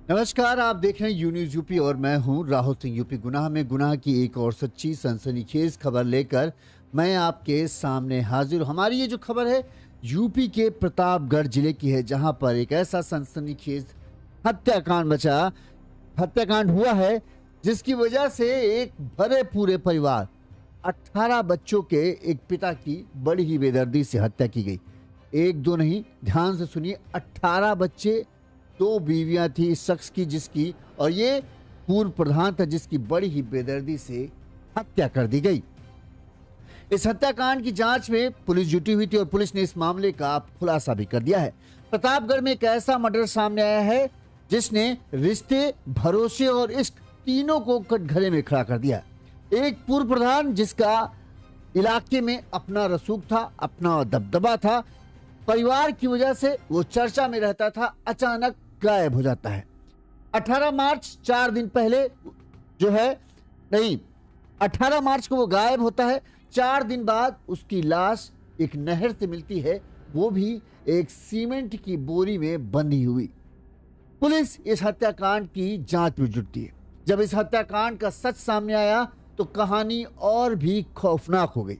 नमस्कार, आप देख रहे हैं यू न्यूज़ यूपी और मैं हूं राहुल सिंह। यूपी गुनाह में गुनाह की एक और सच्ची सनसनीखेज खबर लेकर मैं आपके सामने हाजिर हूं। हमारी ये जो खबर है यूपी के प्रतापगढ़ जिले की है, जहां पर एक ऐसा सनसनीखेज हत्याकांड हुआ है जिसकी वजह से एक भरे पूरे परिवार 18 बच्चों के एक पिता की बड़ी ही बेदर्दी से हत्या की गई। एक दो नहीं, ध्यान से सुनिए, 18 बच्चे, 2 बीवियां थी इस शख्स की जिसकी, और ये पूर्व प्रधान था जिसकी बड़ी ही बेदर्दी से हत्या कर दी गई। इस हत्याकांड की जांच में पुलिस जुटी हुई थी और पुलिस ने इस मामले का खुलासा भी कर दिया है। प्रतापगढ़ में एक ऐसा मर्डर सामने आया है जिसने रिश्ते, भरोसे और इश्क तीनों को कटघरे में खड़ा कर दिया। एक पूर्व प्रधान जिसका इलाके में अपना रसूख था, अपना दबदबा था, परिवार की वजह से वो चर्चा में रहता था, अचानक गायब हो जाता है। 18 मार्च 4 दिन पहले जो है, नहीं, 18 मार्च को वो गायब होता है। 4 दिन बाद उसकी लाश एक नहर से मिलती है, वो भी एक सीमेंट की बोरी में बंधी हुई। पुलिस इस हत्याकांड की जांच में जुटती है। जब इस हत्याकांड का सच सामने आया तो कहानी और भी खौफनाक हो गई।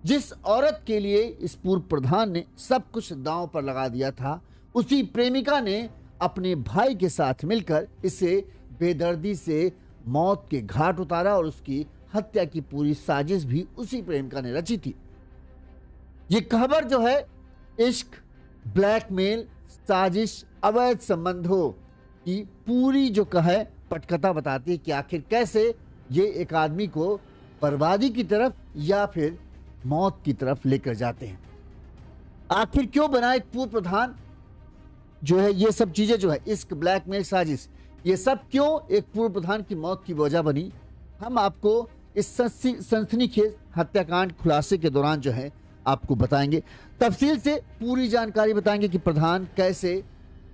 जिस औरत के लिए इस पूर्व प्रधान ने सब कुछ दांव पर लगा दिया था, उसी प्रेमिका ने अपने भाई के साथ मिलकर इसे बेदर्दी से मौत के घाट उतारा और उसकी हत्या की पूरी साजिश भी उसी प्रेमिका ने रची थी। ये खबर जो है इश्क, ब्लैकमेल, साजिश, अवैध संबंधों की पूरी जो कहे पटकथा बताती है कि आखिर कैसे ये एक आदमी को बर्बादी की तरफ या फिर मौत की तरफ लेकर जाते हैं। आखिर क्यों बना एक पूर्व प्रधान जो है, ये सब चीजें जो है, इश्क, ब्लैकमेल, साजिश, ये सब क्यों एक पूर्व प्रधान की मौत की वजह बनी, हम आपको इस सनसनीखेज हत्याकांड खुलासे के दौरान जो है आपको बताएंगे। तफसील से पूरी जानकारी बताएंगे कि प्रधान कैसे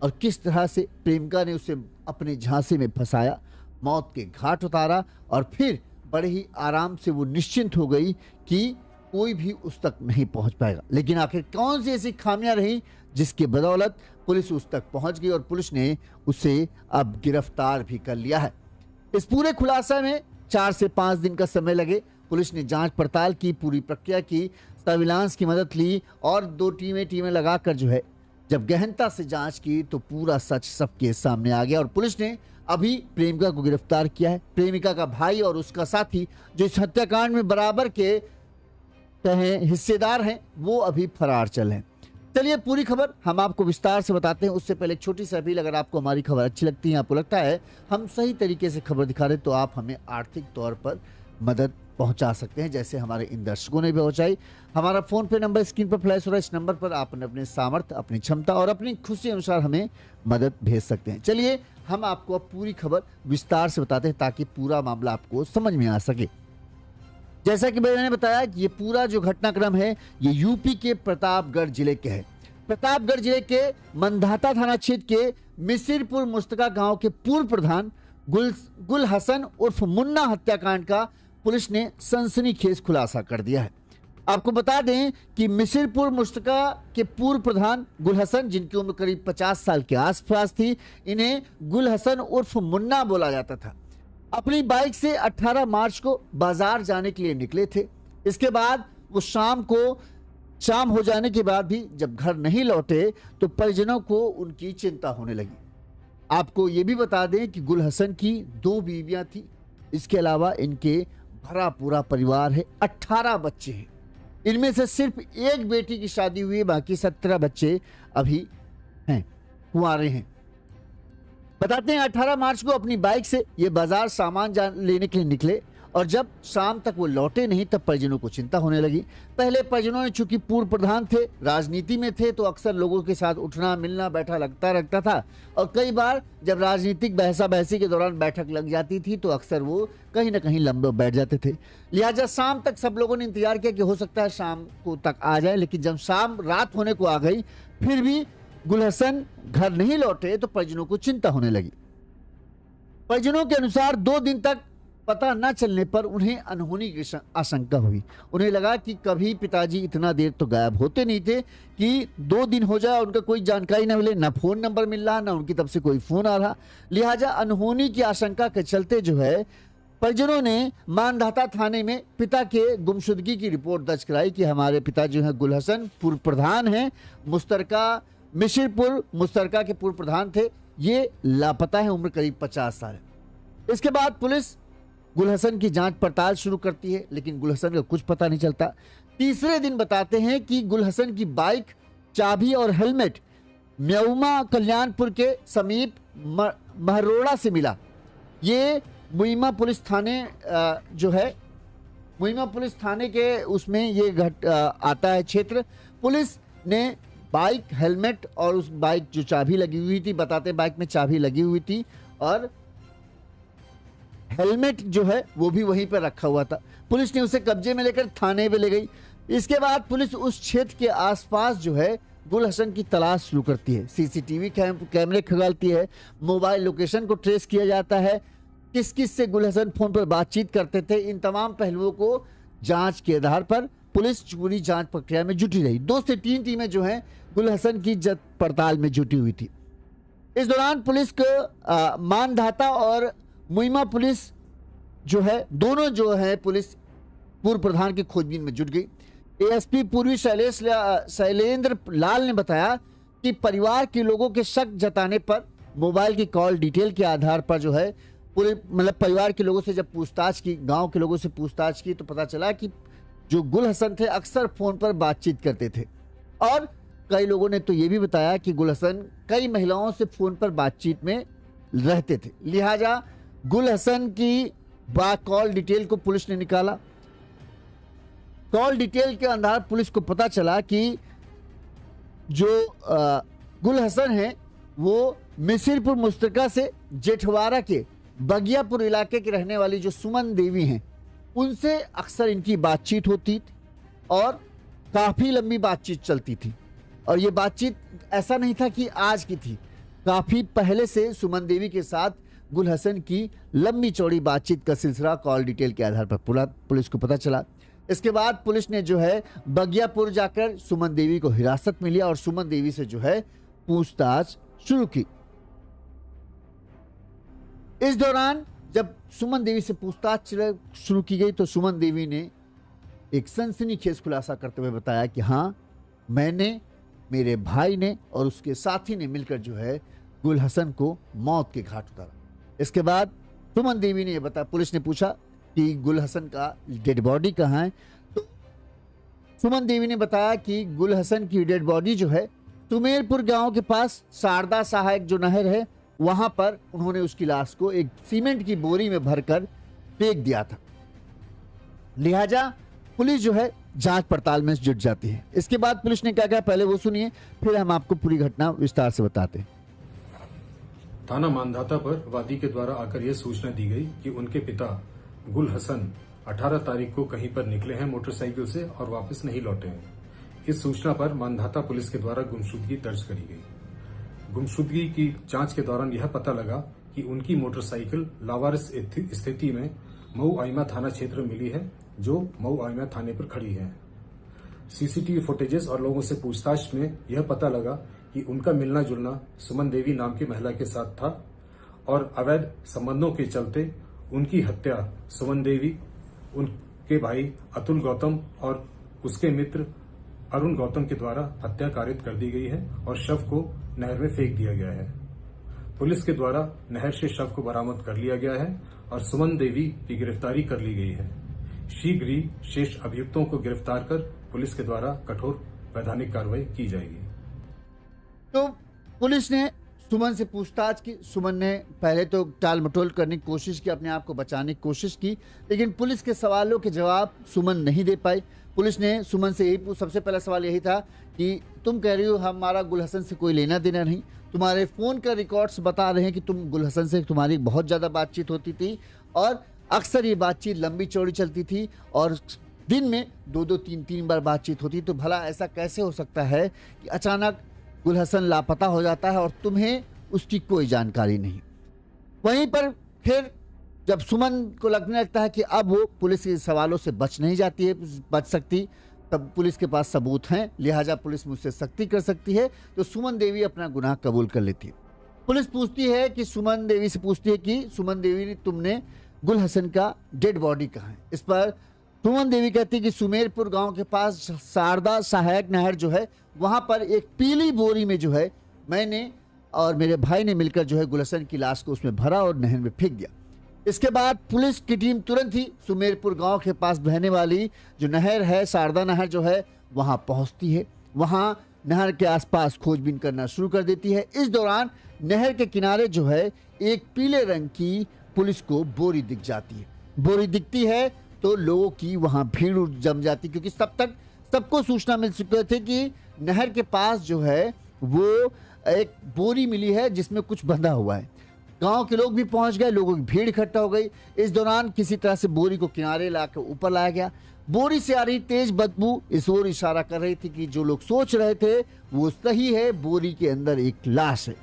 और किस तरह से प्रेमिका ने उसे अपने झांसे में फंसाया, मौत के घाट उतारा और फिर बड़े ही आराम से वो निश्चिंत हो गई कि कोई भी उस तक नहीं पहुंच पाएगा। लेकिन आखिर कौन सी ऐसी खामियां रही जिसकी बदौलत पुलिस उस तक पहुंच गई और पुलिस ने उसे अब गिरफ्तार भी कर लिया है। इस पूरे खुलासा में 4 से 5 दिन का समय लगे। पुलिस ने जांच पड़ताल की, पूरी प्रक्रिया की, सर्विलांस की मदद ली और 2 टीमें लगाकर जो है जब गहनता से जांच की तो पूरा सच सबके सामने आ गया और पुलिस ने अभी प्रेमिका को गिरफ्तार किया है। प्रेमिका का भाई और उसका साथी जो इस हत्याकांड में बराबर के हिस्सेदार हैं, वो अभी फरार चल हैं। चलिए पूरी खबर हम आपको विस्तार से बताते हैं। उससे पहले एक छोटी सी अपील, अगर आपको हमारी खबर अच्छी लगती है, आपको लगता है हम सही तरीके से खबर दिखा रहे, तो आप हमें आर्थिक तौर पर मदद पहुंचा सकते हैं, जैसे हमारे इन दर्शकों ने भी पहुंचाई। हमारा फोन पे नंबर स्क्रीन पर फ्लैश हो रहा है। इस नंबर पर आप अपने सामर्थ्य, अपनी क्षमता और अपनी खुशी अनुसार हमें मदद भेज सकते हैं। चलिए हम आपको अब पूरी खबर विस्तार से बताते हैं ताकि पूरा मामला आपको समझ में आ सके। जैसा कि मैंने बताया कि ये पूरा जो घटनाक्रम है ये यूपी के प्रतापगढ़ जिले के है। प्रतापगढ़ जिले के मंधाता थाना क्षेत्र के मिसिरपुर मुस्तका गांव के पूर्व प्रधान गुल हसन उर्फ मुन्ना हत्याकांड का पुलिस ने सनसनीखेज खुलासा कर दिया है। आपको बता दें कि मिसिरपुर मुस्तका के पूर्व प्रधान गुल हसन, जिनकी उम्र करीब 50 साल के आसपास थी, इन्हें गुल हसन उर्फ मुन्ना बोला जाता था, अपनी बाइक से 18 मार्च को बाजार जाने के लिए निकले थे। इसके बाद वो शाम हो जाने के बाद भी जब घर नहीं लौटे तो परिजनों को उनकी चिंता होने लगी। आपको ये भी बता दें कि गुल हसन की 2 बीवियां थी, इसके अलावा इनके भरा पूरा परिवार है, 18 बच्चे हैं। इनमें से सिर्फ एक बेटी की शादी हुई है, बाकी 17 बच्चे अभी हैं, कुंवारे हैं। बताते हैं 18 मार्च को अपनी बाइक से ये बाजार सामान लेने के लिए निकले और जब शाम तक वो लौटे नहीं तब परिजनों को चिंता होने लगी। पहले परिजनों ने, चूंकि पूर्व प्रधान थे, राजनीति में थे, तो अक्सर लोगों के साथ उठना मिलना बैठा लगता रहता था और कई बार जब राजनीतिक बहसा बहसी के दौरान बैठक लग जाती थी तो अक्सर वो कहीं ना कहीं लंबे बैठ जाते थे। लिहाजा शाम तक सब लोगों ने इंतजार किया कि हो सकता है शाम को तक आ जाए, लेकिन जब शाम रात होने को आ गई फिर भी गुल हसन घर नहीं लौटे तो परिजनों को चिंता होने लगी। परिजनों के अनुसार 2 दिन तक पता न चलने पर उन्हें अनहोनी की आशंका हुई। उन्हें लगा कि कभी पिताजी इतना देर तो गायब होते नहीं थे कि 2 दिन हो जाए उनका कोई जानकारी न मिले, न फोन नंबर मिल रहा, न उनकी तरफ से कोई फोन आ रहा। लिहाजा अनहोनी की आशंका के चलते जो है परिजनों ने मानधाता थाने में पिता के गुमशुदगी की रिपोर्ट दर्ज कराई कि हमारे पिता जो है गुल हसन पूर्व प्रधान हैं, मुश्तरका मिशिरपुर मुश्तरका के पूर्व प्रधान थे, ये लापता है, उम्र करीब 50 साल है। इसके बाद पुलिस गुल हसन की जांच पड़ताल शुरू करती है, लेकिन गुल हसन का कुछ पता नहीं चलता। तीसरे दिन बताते हैं कि गुल हसन की बाइक, चाबी और हेलमेट म्यऊमा कल्याणपुर के समीप महरोड़ा से मिला। ये मुहिमा पुलिस थाने जो है मुहिमा पुलिस थाने के उसमें ये आता है क्षेत्र। पुलिस ने बाइक, हेलमेट और उस बाइक जो चाबी लगी हुई थी, बताते हैं बाइक में चाबी लगी हुई थी और हेलमेट जो है वो भी वहीं पर रखा हुआ था। पुलिस ने उसे कब्जे में लेकर थाने में ले गई। इसके बाद पुलिस उस क्षेत्र के आसपास जो है गुल हसन की तलाश शुरू करती है। सीसीटीवी कैमरे खंगालती है, मोबाइल लोकेशन को ट्रेस किया जाता है, किस किस से गुल हसन फोन पर बातचीत करते थे। इन तमाम पहलुओं को जांच के आधार पर पुलिस पूरी जांच प्रक्रिया में जुटी रही। 2 से 3 टीमें जो हैं गुल हसन की जांच पड़ताल में जुटी हुई थी। इस दौरान पुलिस को मानधाता और मुहिमा पुलिस जो है दोनों जो है पुलिस पूर्व प्रधान की खोजबीन में जुट गई। एएसपी पूर्वी शैलेंद्र लाल ने बताया कि परिवार के लोगों के शक जताने पर मोबाइल की कॉल डिटेल के आधार पर जो है पूरे परिवार के लोगों से जब पूछताछ की, गांव के लोगों से पूछताछ की, तो पता चला कि जो गुल हसन थे अक्सर फोन पर बातचीत करते थे और कई लोगों ने तो ये भी बताया कि गुल हसन कई महिलाओं से फोन पर बातचीत में रहते थे। लिहाजा गुल हसन की कॉल डिटेल को पुलिस ने निकाला। कॉल डिटेल के आधार पुलिस को पता चला कि जो गुल हसन है वो मिसिरपुर मुश्तरका से जेठवाड़ा के बगियापुर इलाके के रहने वाली जो सुमन देवी हैं उनसे अक्सर इनकी बातचीत होती थी और काफ़ी लंबी बातचीत चलती थी। और ये बातचीत ऐसा नहीं था कि आज की थी, काफ़ी पहले से सुमन देवी के साथ गुल हसन की लंबी चौड़ी बातचीत का सिलसिला कॉल डिटेल के आधार पर पुलिस को पता चला। इसके बाद पुलिस ने जो है बगियापुर जाकर सुमन देवी को हिरासत में लिया और सुमन देवी से जो है पूछताछ शुरू की। इस दौरान जब सुमन देवी से पूछताछ शुरू की गई तो सुमन देवी ने एक सनसनीखेज खुलासा करते हुए बताया कि हाँ, मैंने, मेरे भाई ने और उसके साथी ने मिलकर जो है गुल हसन को मौत के घाट उतारा। इसके बाद सुमन देवी ने यह बताया, पुलिस ने पूछा कि गुल हसन का डेड बॉडी कहाँ है, तो सुमन देवी ने बताया कि गुल हसन की डेड बॉडी जो है सुमेरपुर गांव के पास शारदा सहायक जो नहर है वहां पर उन्होंने उसकी लाश को एक सीमेंट की बोरी में भरकर फेंक दिया था। लिहाजा पुलिस जो है जांच पड़ताल में जुट जाती है। इसके बाद पुलिस ने क्या कहा पहले वो सुनिए, फिर हम आपको पूरी घटना विस्तार से बताते हैं। थाना मानधाता पर वादी के द्वारा आकर यह सूचना दी गई कि उनके पिता गुल हसन 18 तारीख को कहीं पर निकले हैं मोटरसाइकिल से और वापस नहीं लौटे हैं। इस सूचना पर मानधाता पुलिस के द्वारा गुमशुदगी दर्ज करी गई। गुमशुदगी की जांच के दौरान यह पता लगा कि उनकी मोटरसाइकिल लावारिस स्थिति में मऊ आइमा थाना क्षेत्र में मिली है, जो मऊ आइमा थाने पर खड़ी है। सीसीटीवी फुटेजेस और लोगों से पूछताछ में यह पता लगा कि उनका मिलना जुलना सुमन देवी नाम की महिला के साथ था और अवैध संबंधों के चलते उनकी हत्या सुमन देवी, उनके भाई अतुल गौतम और उसके मित्र अरुण गौतम के द्वारा हत्या कारित कर दी गई है और शव को नहर में फेंक दिया गया है। पुलिस के द्वारा नहर से शव को बरामद कर लिया गया है और सुमन देवी की गिरफ्तारी कर ली गई है। शीघ्र ही शेष अभियुक्तों को गिरफ्तार कर पुलिस के द्वारा कठोर वैधानिक कार्रवाई की जाएगी। तो पुलिस ने सुमन से पूछताछ की। सुमन ने पहले तो टाल मटोल करने की कोशिश की, अपने आप को बचाने की कोशिश की, लेकिन पुलिस के सवालों के जवाब सुमन नहीं दे पाई। पुलिस ने सुमन से यही सबसे पहला सवाल यही था कि तुम कह रही हो हमारा गुल हसन से कोई लेना देना नहीं, तुम्हारे फ़ोन का रिकॉर्ड्स बता रहे हैं कि तुम गुल हसन से तुम्हारी बहुत ज़्यादा बातचीत होती थी और अक्सर ये बातचीत लंबी चौड़ी चलती थी और दिन में 2-2, 3-3 बार बातचीत होती, तो भला ऐसा कैसे हो सकता है कि अचानक गुल हसन लापता हो जाता है और तुम्हें उसकी कोई जानकारी नहीं। वहीं पर फिर जब सुमन को लगने लगता है कि अब वो पुलिस के सवालों से बच सकती, तब पुलिस के पास सबूत हैं, लिहाजा पुलिस मुझसे सख्ती कर सकती है, तो सुमन देवी अपना गुनाह कबूल कर लेती है। पुलिस पूछती है कि सुमन देवी से पूछती है कि सुमन देवी, तुमने गुल हसन का डेड बॉडी कहाँ है? इस पर सुमन देवी कहती है कि सुमेरपुर गांव के पास शारदा सहायक नहर जो है, वहां पर एक पीली बोरी में जो है मैंने और मेरे भाई ने मिलकर जो है गुल हसन की लाश को उसमें भरा और नहर में फेंक दिया। इसके बाद पुलिस की टीम तुरंत ही सुमेरपुर गांव के पास बहने वाली जो नहर है, शारदा नहर जो है, वहां पहुंचती है। वहां नहर के आसपास खोजबीन करना शुरू कर देती है। इस दौरान नहर के किनारे जो है एक पीले रंग की पुलिस को बोरी दिख जाती है। बोरी दिखती है तो लोगों की वहां भीड़ जम जाती, क्योंकि तब तक सबको सूचना मिल चुके थे कि नहर के पास जो है वो एक बोरी मिली है जिसमें कुछ बंधा हुआ है। गांव के लोग भी पहुंच गए, लोगों की भीड़ इकट्ठा हो गई। इस दौरान किसी तरह से बोरी को किनारे लाकर ऊपर लाया गया। बोरी से आ रही तेज बदबू इस ओर इशारा कर रही थी कि जो लोग सोच रहे थे वो सही है, बोरी के अंदर एक लाश है।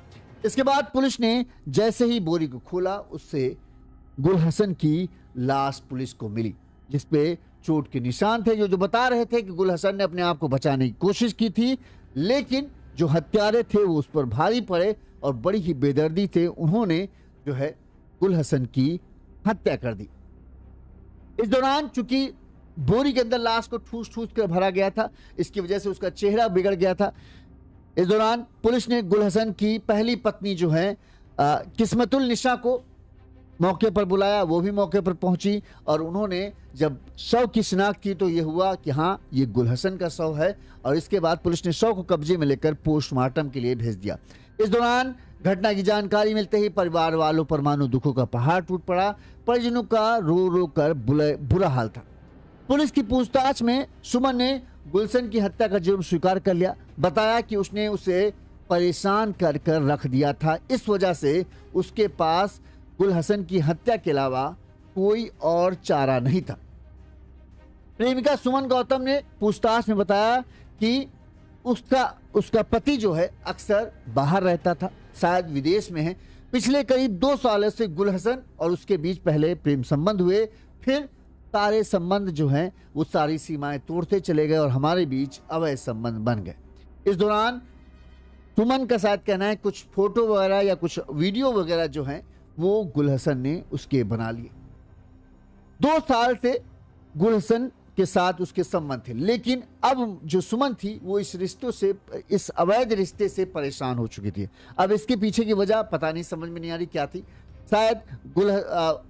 इसके बाद पुलिस ने जैसे ही बोरी को खोला, उससे गुल हसन की लाश पुलिस को मिली, जिसपे चोट के निशान थे, जो बता रहे थे कि गुल हसन ने अपने आप को बचाने की कोशिश की थी, लेकिन जो हत्यारे थे वो उस पर भारी पड़े और बड़ी ही बेदर्दी थे, उन्होंने जो है गुल हसन की हत्या कर दी। इस दौरान चूंकि बोरी के अंदर लाश को ठूस ठूस कर भरा गया था, इसकी वजह से उसका चेहरा बिगड़ गया था। इस दौरान पुलिस ने गुल हसन की पहली पत्नी जो है किस्मतुल निशा को मौके पर बुलाया। वो भी मौके पर पहुंची और उन्होंने जब शव की शिनाख्त की तो ये हुआ कि हाँ, ये गुल हसन का शव है। और इसके बाद पुलिस ने शव को कब्जे में लेकर पोस्टमार्टम के लिए भेज दिया। इस दौरान घटना की जानकारी मिलते ही परिवार वालों पर मानो दुखों का पहाड़ टूट पड़ा। परिजनों का रो रो कर बुरा हाल था। पुलिस की पूछताछ में सुमन ने गुलशन की हत्या का जुर्म स्वीकार कर लिया। बताया कि उसने उसे परेशान कर कर रख दिया था, इस वजह से उसके पास गुल हसन की हत्या के अलावा कोई और चारा नहीं था। प्रेमिका सुमन गौतम ने पूछताछ में बताया कि उसका पति जो है अक्सर बाहर रहता था, शायद विदेश में है। पिछले करीब 2 सालों से गुल हसन और उसके बीच पहले प्रेम संबंध हुए, फिर सारे संबंध जो हैं वो सारी सीमाएं तोड़ते चले गए और हमारे बीच अवैध संबंध बन गए। इस दौरान सुमन का शायद कहना है कुछ फोटो वगैरह या कुछ वीडियो वगैरह जो हैं वो गुल हसन ने उसके बना लिए। 2 साल से गुल हसन के साथ उसके संबंध थे, लेकिन अब जो सुमन थी वो इस अवैध रिश्ते से परेशान हो चुकी थी। अब इसके पीछे की वजह पता नहीं, समझ में नहीं आ रही क्या थी। शायद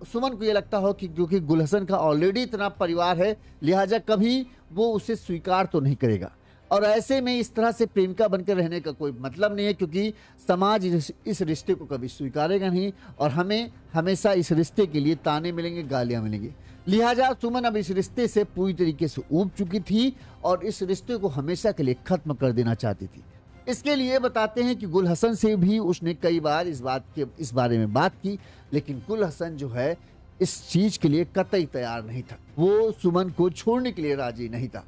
सुमन को ये लगता हो कि क्योंकि गुल हसन का ऑलरेडी इतना परिवार है, लिहाजा कभी वो उसे स्वीकार तो नहीं करेगा। और ऐसे में इस तरह से प्रेमिका बनकर रहने का कोई मतलब नहीं है, क्योंकि समाज इस रिश्ते को कभी स्वीकारेगा नहीं और हमें हमेशा इस रिश्ते के लिए ताने मिलेंगे, गालियां मिलेंगी। लिहाजा सुमन अब इस रिश्ते से पूरी तरीके से ऊब चुकी थी और इस रिश्ते को हमेशा के लिए खत्म कर देना चाहती थी। इसके लिए बताते हैं कि गुल हसन से भी उसने कई बार इस बारे में बात की, लेकिन गुल हसन जो है इस चीज के लिए कतई तैयार नहीं था। वो सुमन को छोड़ने के लिए राजी नहीं था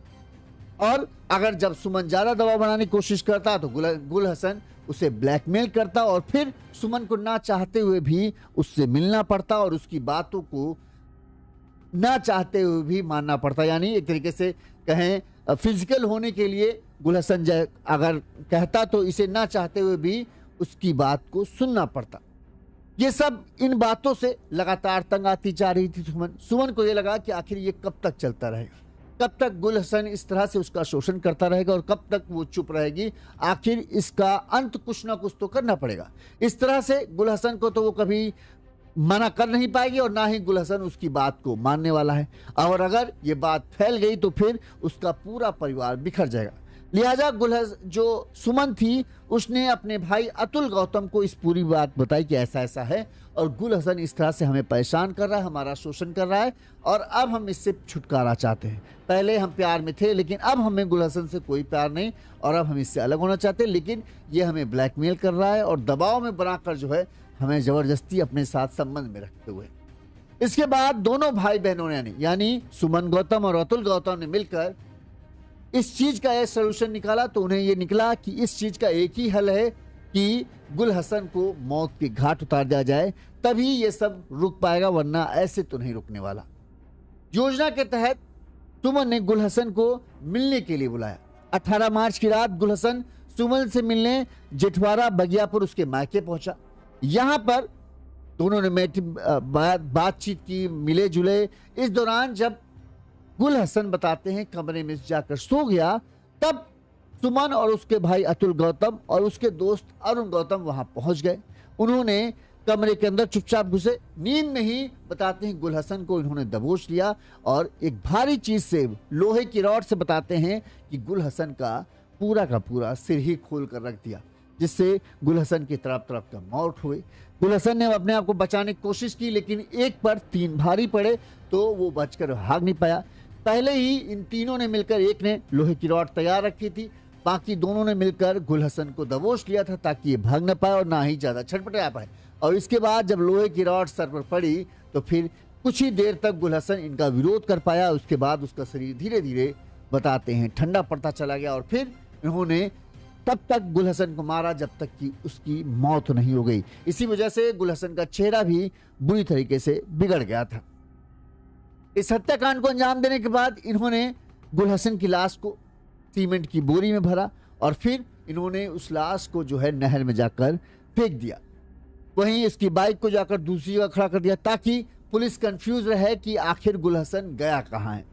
और अगर जब सुमन ज्यादा दबाव बनाने की कोशिश करता तो गुल हसन उसे ब्लैकमेल करता और फिर सुमन को ना चाहते हुए भी उससे मिलना पड़ता और उसकी बातों को ना चाहते हुए भी मानना पड़ता। यानी एक तरीके से कहें फिजिकल होने के लिए गुल हसन अगर कहता तो इसे ना चाहते हुए भी उसकी बात को सुनना पड़ता। ये सब इन बातों से लगातार तंग आती जा रही थी सुमन को ये लगा कि आखिर ये कब तक चलता रहेगा, कब तक गुल हसन इस तरह से उसका शोषण करता रहेगा और कब तक वो चुप रहेगी। आखिर इसका अंत कुछ ना कुछ तो करना पड़ेगा। इस तरह से गुल हसन को तो वो कभी मना कर नहीं पाएगी और ना ही गुल हसन उसकी बात को मानने वाला है, और अगर ये बात फैल गई तो फिर उसका पूरा परिवार बिखर जाएगा। लिहाजा जो सुमन थी उसने अपने भाई अतुल गौतम को इस पूरी बात बताई कि ऐसा ऐसा है और गुल हसन इस तरह से हमें परेशान कर रहा है, हमारा शोषण कर रहा है और अब हम इससे छुटकारा चाहते हैं। पहले हम प्यार में थे लेकिन अब हमें गुल हसन से कोई प्यार नहीं और अब हम इससे अलग होना चाहते हैं, लेकिन ये हमें ब्लैकमेल कर रहा है और दबाव में बनाकर जो है हमें जबरदस्ती अपने साथ संबंध में रखते हुए। इसके बाद दोनों भाई बहनों ने यानी सुमन गौतम और अतुल गौतम ने मिलकर इस चीज का एक सोल्यूशन निकाला। तो उन्हें ये निकला कि इस चीज का एक ही हल है कि गुल हसन को मौत के घाट उतार दिया जाए, तभी ये सब रुक पाएगा, वरना ऐसे तो नहीं रुकने वाला। योजना के तहत सुमन ने गुल हसन को मिलने के लिए बुलाया। 18 मार्च की रात गुल हसन सुमन से मिलने जेठवाड़ा बगियापुर उसके मायके पहुंचा। यहां पर दोनों ने बातचीत की, मिले जुले। इस दौरान जब गुल हसन बताते हैं कमरे में जाकर सो गया, तब सुमन और उसके भाई अतुल गौतम और उसके दोस्त अरुण गौतम वहां पहुंच गए। उन्होंने कमरे के अंदर चुपचाप घुसे। नींद में ही बताते हैं गुल हसन को इन्होंने दबोच लिया और एक भारी चीज से, लोहे की रॉड से बताते हैं कि गुल हसन का पूरा सिर ही खोल कर रख दिया, जिससे गुल हसन की तरफ का मौत हुई। गुल हसन ने अपने आप को बचाने की कोशिश की, लेकिन एक पर 3 भारी पड़े तो वो बचकर भाग नहीं पाया। पहले ही इन तीनों ने मिलकर, एक ने लोहे की रॉड तैयार रखी थी, बाकी दोनों ने मिलकर गुल हसन को दबोच लिया था ताकि ये भाग न पाए और ना ही ज्यादा छटपटा पाए। और इसके बाद जब लोहे की रॉड सर पर पड़ी तो फिर कुछ ही देर तक गुल हसन इनका विरोध कर पाया। उसके बाद उसका शरीर धीरे धीरे बताते हैं ठंडा पड़ता चला गया और फिर इन्होंने तब तक गुल हसन को मारा जब तक कि उसकी मौत नहीं हो गई। इसी वजह से गुल हसन का चेहरा भी बुरी तरीके से बिगड़ गया था। इस हत्याकांड को अंजाम देने के बाद इन्होंने गुल हसन की लाश को सीमेंट की बोरी में भरा और फिर इन्होंने उस लाश को जो है नहर में जाकर फेंक दिया। वहीं इसकी बाइक को जाकर दूसरी जगह खड़ा कर दिया ताकि पुलिस कंफ्यूज रहे कि आखिर गुल हसन गया कहाँ है।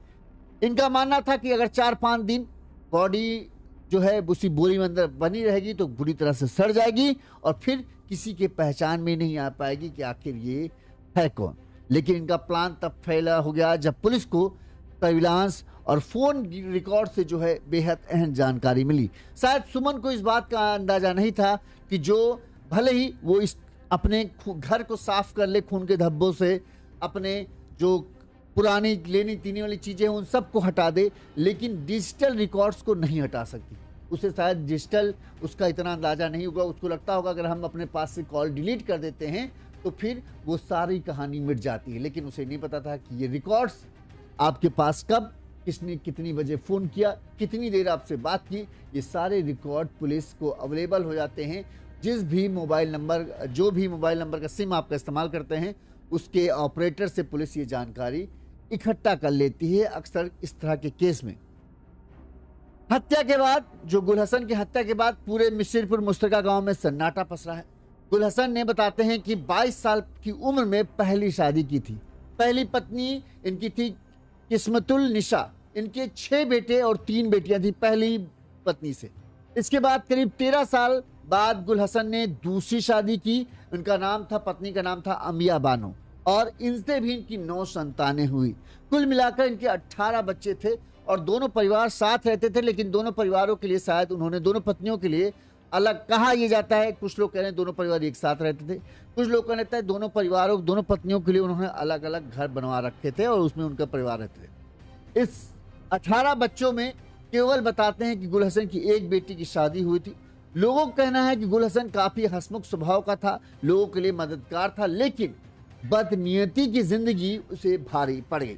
इनका मानना था कि अगर 4-5 दिन बॉडी जो है उसी बोरी में अंदर बनी रहेगी तो बुरी तरह से सड़ जाएगी और फिर किसी के पहचान में नहीं आ पाएगी कि आखिर ये है कौन। लेकिन इनका प्लान तब फैला हो गया जब पुलिस को सर्विलांस और फोन रिकॉर्ड से जो है बेहद अहम जानकारी मिली। शायद सुमन को इस बात का अंदाजा नहीं था कि जो भले ही वो इस अपने घर को साफ कर ले खून के धब्बों से, अपने जो पुरानी लेनी तीनी वाली चीजें उन सबको हटा दे, लेकिन डिजिटल रिकॉर्ड्स को नहीं हटा सकती। उसे शायद डिजिटल उसका इतना अंदाजा नहीं होगा। उसको लगता होगा अगर हम अपने पास से कॉल डिलीट कर देते हैं तो फिर वो सारी कहानी मिट जाती है। लेकिन उसे नहीं पता था कि ये रिकॉर्ड्स आपके पास कब, किसने कितनी बजे फ़ोन किया, कितनी देर आपसे बात की, ये सारे रिकॉर्ड पुलिस को अवेलेबल हो जाते हैं। जिस भी मोबाइल नंबर, जो भी मोबाइल नंबर का सिम आपका इस्तेमाल करते हैं, उसके ऑपरेटर से पुलिस ये जानकारी इकट्ठा कर लेती है अक्सर इस तरह के केस में। हत्या के बाद, जो गुल हसन की हत्या के बाद पूरे मिश्रिरपुर मुश्तरका गांव में सन्नाटा पसरा है। गुल हसन ने बताते हैं कि 22 साल की उम्र में पहली शादी की थी। पहली पत्नी इनकी थी किस्मतुल निशा। इनके 6 बेटे और 3 बेटियां थी पहली पत्नी से। इसके बाद करीब 13 साल बाद गुल हसन ने दूसरी शादी की। उनका नाम था, पत्नी का नाम था अमिया बानो और इनसे भी इनकी 9 संतानें हुई। कुल मिलाकर इनके 18 बच्चे थे और दोनों परिवार साथ रहते थे। लेकिन दोनों परिवारों के लिए शायद उन्होंने दोनों पत्नियों के लिए अलग कहा यह जाता है। कुछ लोग कह रहे हैं दोनों परिवार एक साथ रहते थे, कुछ लोग कहते हैं दोनों परिवारों, दोनों पत्नियों के लिए उन्होंने अलग अलग घर बनवा रखे थे और उसमें उनका परिवार रहते थे। इस 18 बच्चों में केवल बताते हैं कि गुल हसन की एक बेटी की शादी हुई थी। लोगों का कहना है कि गुल हसन काफी हंसमुख स्वभाव का था, लोगों के लिए मददगार था, लेकिन बदनियती की जिंदगी उसे भारी पड़ गई।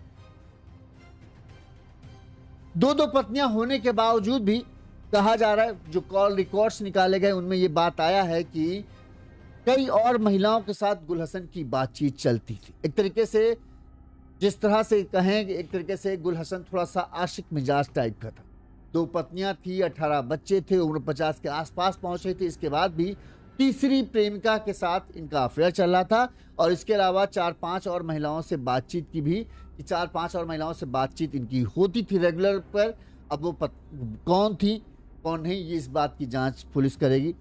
2 पत्नियां होने के बावजूद भी कहा जा रहा है, जो कॉल रिकॉर्ड्स निकाले गए उनमें यह बात आया है कि कई और महिलाओं के साथ गुल हसन की बातचीत चलती थी। एक तरीके से, जिस तरह से कहें, एक तरीके से गुल हसन थोड़ा सा आशिक मिजाज टाइप का था। 2 पत्नियां थी, 18 बच्चे थे, उम्र 50 के आसपास पहुंचे थे। इसके बाद भी तीसरी प्रेमिका के साथ इनका अफेयर चल रहा था और इसके अलावा 4-5 और महिलाओं से बातचीत की भी, कि 4-5 और महिलाओं से बातचीत इनकी होती थी रेगुलर पर। अब वो कौन थी कौन नहीं, ये इस बात की जांच पुलिस करेगी।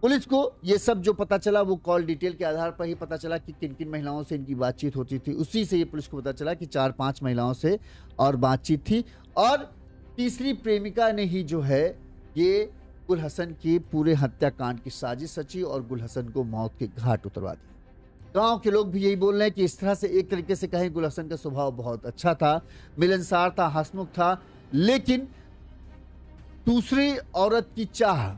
पुलिस को ये सब जो पता चला वो कॉल डिटेल के आधार पर ही पता चला कि किन किन महिलाओं से इनकी बातचीत होती थी। उसी से ये पुलिस को पता चला कि 4-5 महिलाओं से और बातचीत थी और तीसरी प्रेमिका ने ही जो है ये गुल हसन की पूरे हत्याकांड की साजिश रची और गुल हसन को मौत के घाट उतरवा दिया। गांव के लोग भी यही बोल रहे हैं कि इस तरह से एक तरीके से कहें गुल हसन का स्वभाव बहुत अच्छा था, मिलनसार था, हंसमुख था, लेकिन दूसरी औरत की चाह,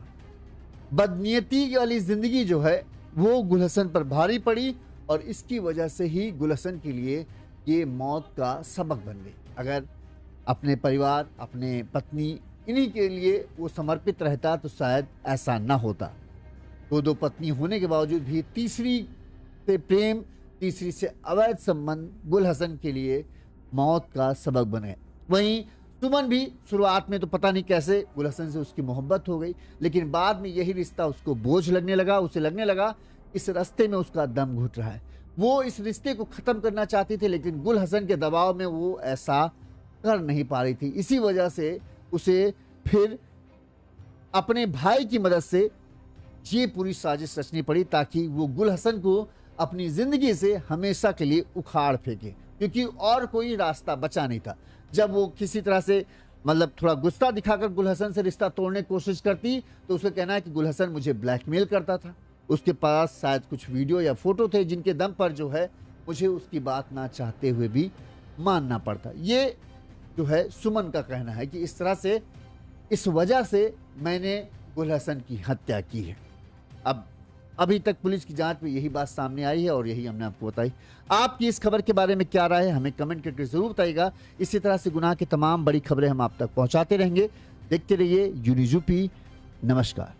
बदनियती वाली जिंदगी जो है वो गुल हसन पर भारी पड़ी और इसकी वजह से ही गुल हसन के लिए ये मौत का सबक बन गई। अगर अपने परिवार, अपने पत्नी, इन्हीं के लिए वो समर्पित रहता तो शायद ऐसा ना होता। दो पत्नी होने के बावजूद भी तीसरी से प्रेम, तीसरी से अवैध संबंध गुल हसन के लिए मौत का सबक बने। वहीं सुमन भी शुरुआत में तो पता नहीं कैसे गुल हसन से उसकी मोहब्बत हो गई, लेकिन बाद में यही रिश्ता उसको बोझ लगने लगा। उसे लगने लगा इस रास्ते में उसका दम घुट रहा है। वो इस रिश्ते को ख़त्म करना चाहती थी, लेकिन गुल हसन के दबाव में वो ऐसा कर नहीं पा रही थी। इसी वजह से उसे फिर अपने भाई की मदद से ये पूरी साजिश रचनी पड़ी ताकि वो गुल हसन को अपनी ज़िंदगी से हमेशा के लिए उखाड़ फेंके, क्योंकि और कोई रास्ता बचा नहीं था। जब वो किसी तरह से मतलब थोड़ा गुस्सा दिखाकर गुल हसन से रिश्ता तोड़ने की कोशिश करती तो उसका कहना है कि गुल हसन मुझे ब्लैकमेल करता था। उसके पास शायद कुछ वीडियो या फोटो थे जिनके दम पर जो है मुझे उसकी बात ना चाहते हुए भी मानना पड़ता। ये जो है सुमन का कहना है कि इस तरह से, इस वजह से मैंने गुल हसन की हत्या की है। अब अभी तक पुलिस की जांच में यही बात सामने आई है और यही हमने आपको बताई। आपकी इस खबर के बारे में क्या राय है हमें कमेंट करके जरूर बताइएगा। इसी तरह से गुनाह की तमाम बड़ी खबरें हम आप तक पहुंचाते रहेंगे। देखते रहिए यूनिज़ यूपी। नमस्कार।